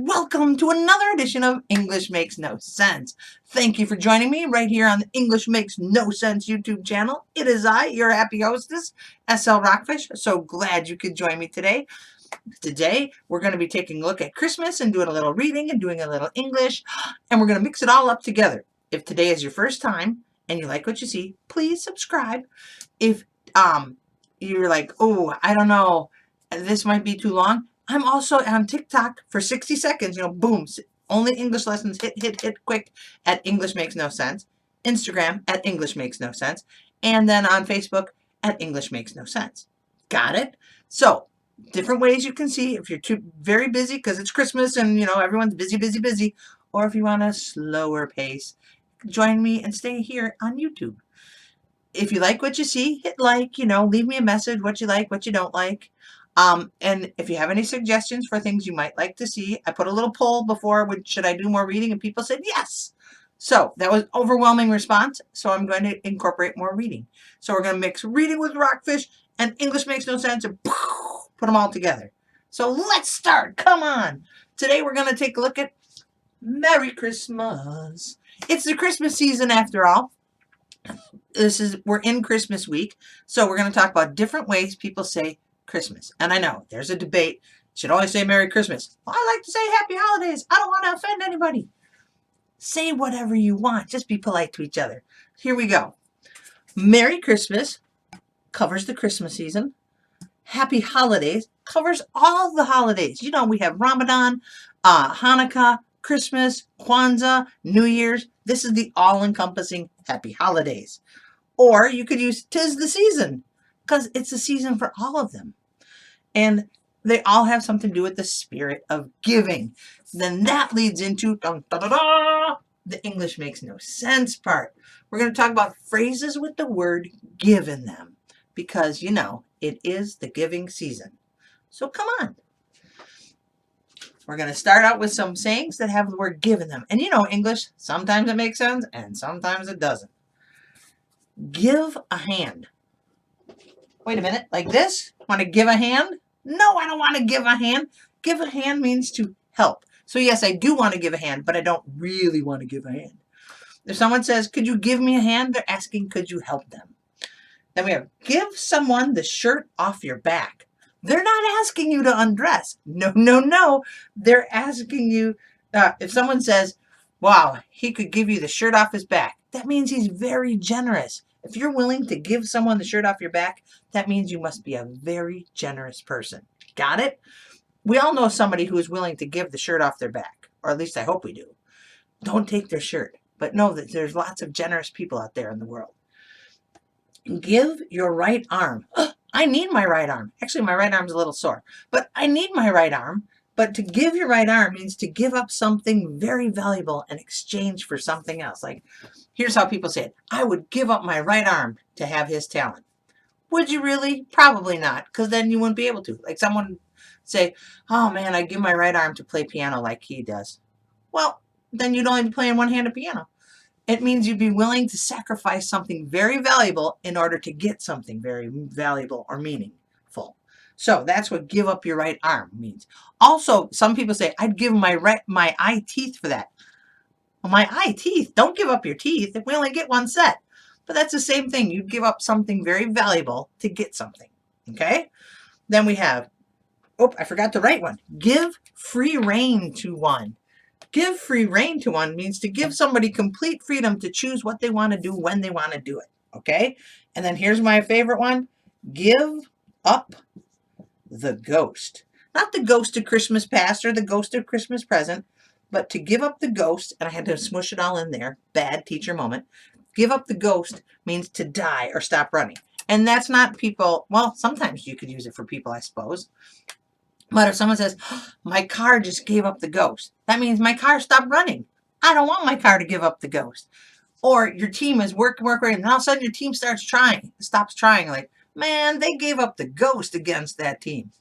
Welcome to another edition of English Makes No Sense. Thank you for joining me right here on the English Makes No Sense YouTube channel. It is I, your happy hostess, SL Rockfish. So glad you could join me today. Today, we're going to be taking a look at Christmas and doing a little reading and doing a little English, and we're going to mix it all up together. If today is your first time and you like what you see, please subscribe. If you're like, oh, I don't know, this might be too long, I'm also on TikTok for 60 seconds, boom, only English lessons, hit quick at English Makes No Sense, Instagram at English Makes No Sense, and then on Facebook at English Makes No Sense. Got it? So, different ways you can see if you're too very busy because it's Christmas and, everyone's busy, or if you want a slower pace, join me and stay here on YouTube. If you like what you see, hit like, leave me a message, what you like, what you don't like. And if you have any suggestions for things you might like to see, I put a little poll before, should I do more reading? And people said yes. So that was overwhelming response. So I'm going to incorporate more reading. So we're going to mix reading with Rockfish and English Makes No Sense and put them all together. So let's start. Come on. Today we're going to take a look at Merry Christmas. It's the Christmas season after all. We're in Christmas week, so we're going to talk about different ways people say Christmas. And I know there's a debate. Should always say Merry Christmas. Well, I like to say Happy Holidays. I don't want to offend anybody. Say whatever you want. Just be polite to each other. Here we go. Merry Christmas covers the Christmas season. Happy Holidays covers all the holidays. We have Ramadan, Hanukkah, Christmas, Kwanzaa, New Year's. This is the all-encompassing Happy Holidays. Or you could use 'tis the season, because it's the season for all of them. And they all have something to do with the spirit of giving. Then that leads into the English Makes No Sense part. We're going to talk about phrases with the word give in them, because, it is the giving season. So come on. We're going to start out with some sayings that have the word give in them. And English, sometimes it makes sense and sometimes it doesn't. Give a hand. Wait a minute, like this? Want to give a hand? No, I don't want to give a hand. Give a hand means to help. So yes, I do want to give a hand, but I don't really want to give a hand. If someone says, could you give me a hand? They're asking, could you help them? Then we have, give someone the shirt off your back. They're not asking you to undress. No. They're asking you, if someone says, wow, he could give you the shirt off his back, that means he's very generous. If you're willing to give someone the shirt off your back, that means you must be a very generous person. Got it? We all know somebody who is willing to give the shirt off their back, or at least I hope we do. Don't take their shirt, but know that there's lots of generous people out there in the world. Give your right arm. I need my right arm. Actually, my right arm's a little sore, but I need my right arm. But to give your right arm means to give up something very valuable in exchange for something else. Like, here's how people say it. I would give up my right arm to have his talent. Would you really? Probably not, because then you wouldn't be able to. Like someone say, oh man, I'd give my right arm to play piano like he does. Well, then you'd only be playing one-handed piano. It means you'd be willing to sacrifice something very valuable in order to get something very valuable or meaningful. So that's what give up your right arm means. Also, some people say, I'd give my eye teeth for that. Well, my eye teeth, don't give up your teeth. We only get one set. But that's the same thing. You'd give up something very valuable to get something. Okay? Then we have, I forgot the right one. Give free rein to one. Give free rein to one means to give somebody complete freedom to choose what they want to do when they want to do it. Okay? And then here's my favorite one. Give up the ghost. Not the ghost of Christmas past or the ghost of Christmas present, but to give up the ghost, and I had to smush it all in there. Bad teacher moment. Give up the ghost means to die or stop running. And that's not people, well, sometimes you could use it for people, I suppose. But if someone says, my car just gave up the ghost, that means my car stopped running. I don't want my car to give up the ghost. Or your team is working, and all of a sudden your team stops trying. Like, man, they gave up the ghost against that team.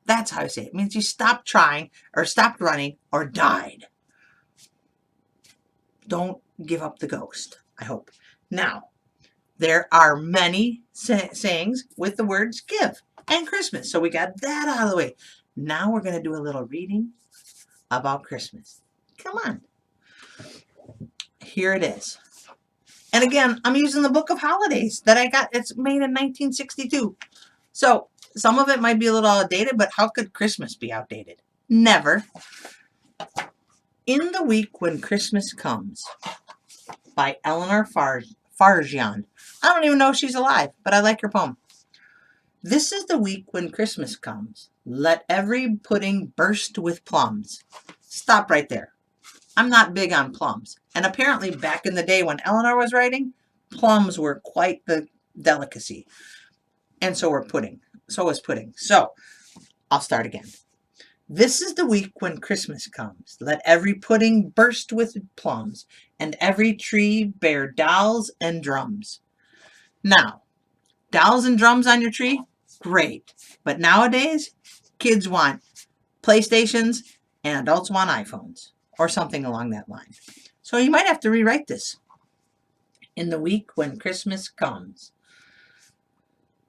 That's how I say it. It means you stopped trying or stopped running or died. Don't give up the ghost, I hope. Now, there are many sayings with the words give and Christmas. So we got that out of the way. Now we're going to do a little reading about Christmas. Come on. Here it is. And again, I'm using the Book of Holidays that I got. It's made in 1962. So some of it might be a little outdated, but how could Christmas be outdated? Never. In the Week When Christmas Comes by Eleanor Farjeon. I don't even know if she's alive, but I like her poem. This is the week when Christmas comes. Let every pudding burst with plums. Stop right there. I'm not big on plums. And apparently back in the day when Eleanor was writing, plums were quite the delicacy. And so were pudding. So was pudding. So I'll start again. This is the week when Christmas comes. Let every pudding burst with plums, and every tree bear dolls and drums. Now, dolls and drums on your tree? Great. But nowadays, kids want PlayStations and adults want iPhones or something along that line. So you might have to rewrite this. In the week when Christmas comes.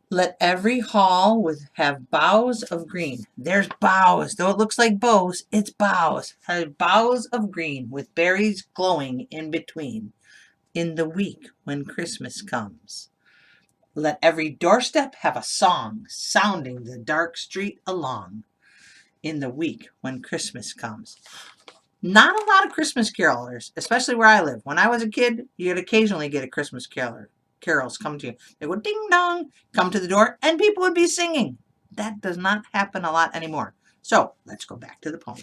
Let every hall have boughs of green. There's boughs. Though it looks like bows, it's boughs. Have boughs of green with berries glowing in between. In the week when Christmas comes. Let every doorstep have a song sounding the dark street along. In the week when Christmas comes. Not a lot of Christmas carolers, especially where I live. When I was a kid, you'd occasionally get a Christmas carols come to you. They go ding dong, come to the door, and people would be singing. That does not happen a lot anymore. So let's go back to the poem.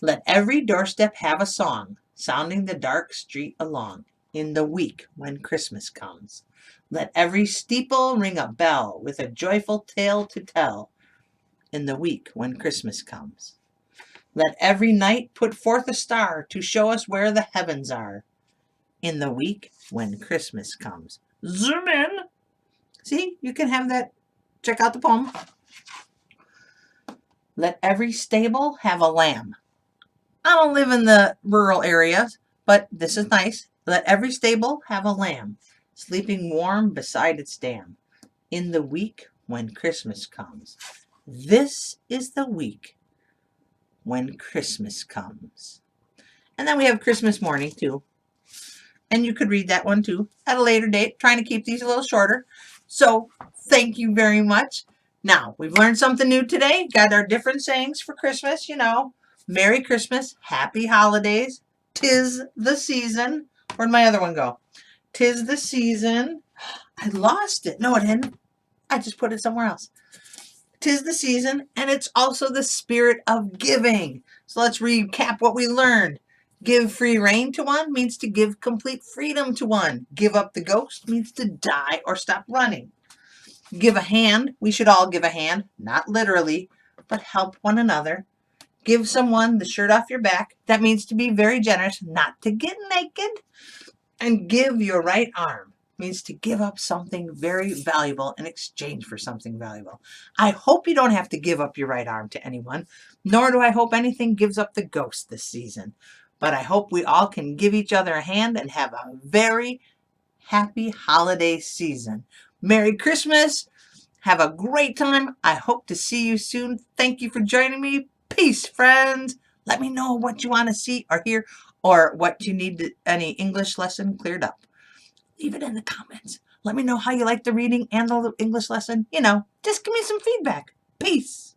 Let every doorstep have a song, sounding the dark street along, in the week when Christmas comes. Let every steeple ring a bell, with a joyful tale to tell, in the week when Christmas comes. Let every night put forth a star, to show us where the heavens are, in the week when Christmas comes. Zoom in. See, you can have that. Check out the poem. Let every stable have a lamb. I don't live in the rural areas, but this is nice. Let every stable have a lamb, sleeping warm beside its dam, in the week when Christmas comes. This is the week when Christmas comes. And then we have Christmas morning too. And you could read that one too at a later date, trying to keep these a little shorter. So thank you very much. Now, we've learned something new today. Got our different sayings for Christmas, you know. Merry Christmas, Happy Holidays, 'Tis the season. Where'd my other one go? 'Tis the season. I lost it. No, it didn't. I just put it somewhere else. 'Tis the season, and it's also the spirit of giving. So let's recap what we learned. Give free rein to one means to give complete freedom to one. Give up the ghost means to die or stop running. Give a hand. We should all give a hand, not literally, but help one another. Give someone the shirt off your back. That means to be very generous, not to get naked. And give your right arm means to give up something very valuable in exchange for something valuable. I hope you don't have to give up your right arm to anyone, nor do I hope anything gives up the ghost this season. But I hope we all can give each other a hand and have a very happy holiday season. Merry Christmas. Have a great time. I hope to see you soon. Thank you for joining me. Peace, friends. Let me know what you want to see or hear or what you need any English lesson cleared up. Leave it in the comments. Let me know how you like the reading and the English lesson. You know, just give me some feedback. Peace.